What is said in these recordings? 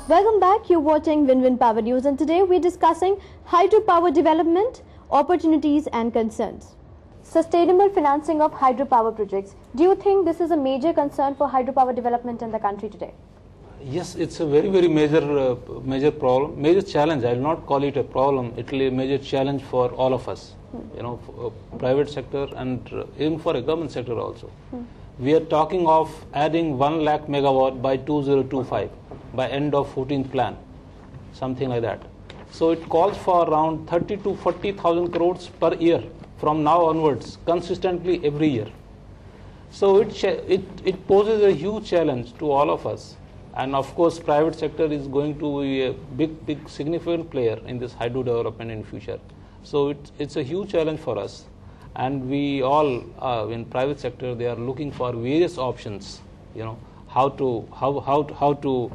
Welcome back. You're watching Win-Win Power News, and today we're discussing hydropower development, opportunities and concerns. Sustainable financing of hydropower projects. Do you think this is a major concern for hydropower development in the country today? Yes, it's a very, very major problem, major challenge. I will not call it a problem. It will be a major challenge for all of us, you know, for private sector and even for a government sector also. We are talking of adding 1 lakh megawatt by 2025, by end of 14th plan, something like that. So it calls for around 30 to 40,000 crores per year from now onwards, consistently every year. So it poses a huge challenge to all of us. And of course, private sector is going to be a big significant player in this hydro development in future. So it's a huge challenge for us. And we all in private sector, they are looking for various options, you know, how to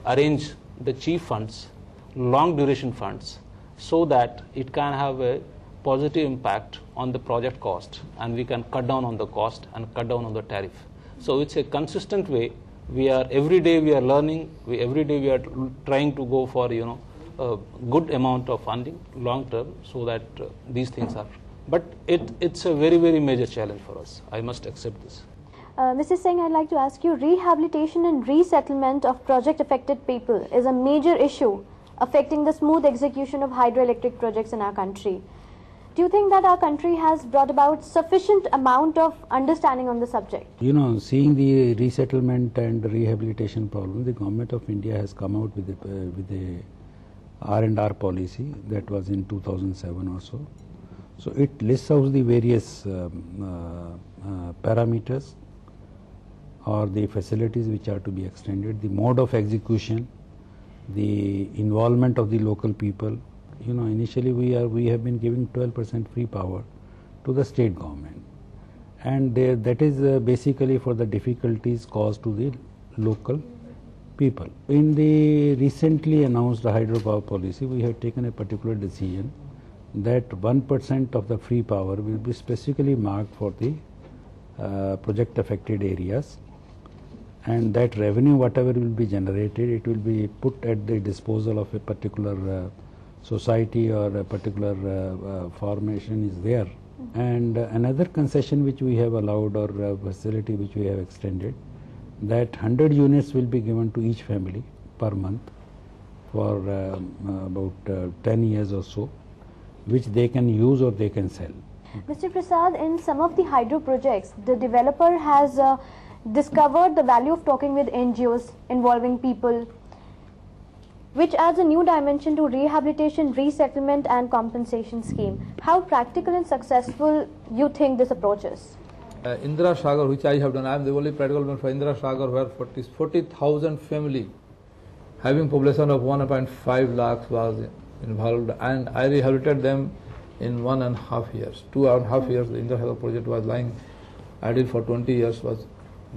arrange the cheap funds, long duration funds, so that it can have a positive impact on the project cost, and we can cut down on the cost and cut down on the tariff. So it's a consistent way. Every day we are learning. Every day we are trying to go for, you know, a good amount of funding long term, so that these things are. But it's a very major challenge for us. I must accept this. Mr. Singh, I'd like to ask you, rehabilitation and resettlement of project affected people is a major issue affecting the smooth execution of hydroelectric projects in our country. Do you think that our country has brought about sufficient amount of understanding on the subject? You know, seeing the resettlement and rehabilitation problem, the government of India has come out with a R&R policy that was in 2007 or so. So it lists out the various parameters or the facilities which are to be extended, the mode of execution, the involvement of the local people. You know, initially we have been giving 12% free power to the state government, and that is basically for the difficulties caused to the local people. In the recently announced hydropower policy, we have taken a particular decision that 1% of the free power will be specifically marked for the project affected areas, and that revenue, whatever will be generated, it will be put at the disposal of a particular society or a particular formation is there. And another concession which we have allowed, or facility which we have extended, that 100 units will be given to each family per month for about 10 years or so, which they can use or they can sell. Mr. Prasad, in some of the hydro projects, the developer has discovered the value of talking with NGOs, involving people, which adds a new dimension to rehabilitation, resettlement and compensation scheme. How practical and successful you think this approach is? Indira Sagar, which I have done, I am the only practical man for Indira Sagar, where 40,000 family having population of 1.5 lakhs was involved, and I rehabilitated them in 1.5 years. 2.5 years the Indira Sagar project was lying idle for 20 years was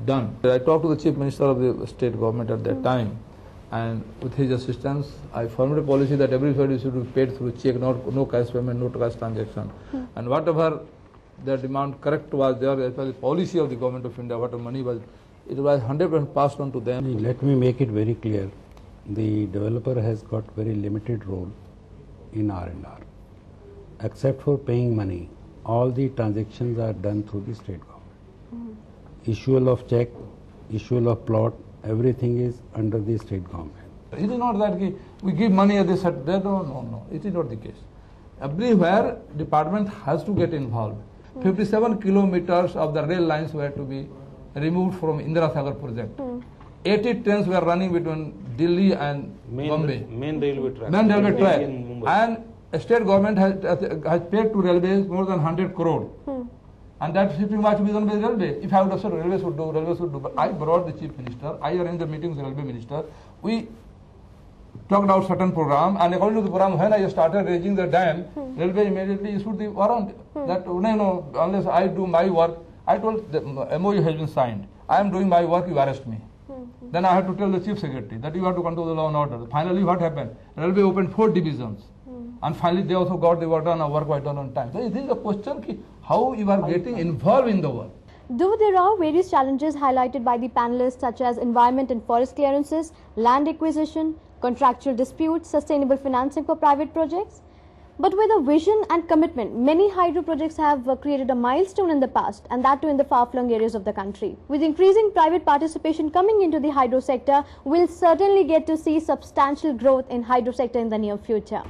done. I talked to the Chief Minister of the state government at that time, and with his assistance, I formed a policy that everybody should be paid through check, no cash payment, no cash transaction. And whatever the demand correct was there, as per the policy of the government of India, whatever money was, it was 100% passed on to them. Let me make it very clear. The developer has got very limited role in R&R. Except for paying money, all the transactions are done through the state government. Issual of check, issual of plot, everything is under the state government. It is not that we give money at this, at that. No. It is not the case. Everywhere, department has to get involved. 57 kilometers of the rail lines were to be removed from Indira Sagar project. 80 trains were running between Delhi and Bombay. Main railway track. Main railway track. In Mumbai. And state government has paid to railways more than 100 crore. And that shipping was to be done by the railway. If I would have said railways would do. But I brought the chief minister, I arranged the meeting with the railway minister. We talked out certain program, and according to the program, when I started raising the dam, railway immediately issued the warrant that no, unless I do my work, I told the MOU has been signed. I am doing my work, you arrest me. Then I had to tell the chief secretary that you have to control the law and order. Finally, what happened? Railway opened 4 divisions. And finally, they also got the work done, work was done on time. So this is a question, how you are getting involved in the work. Though there are various challenges highlighted by the panelists such as environment and forest clearances, land acquisition, contractual disputes, sustainable financing for private projects, but with a vision and commitment, many hydro projects have created a milestone in the past, and that too in the far-flung areas of the country. With increasing private participation coming into the hydro sector, we'll certainly get to see substantial growth in hydro sector in the near future.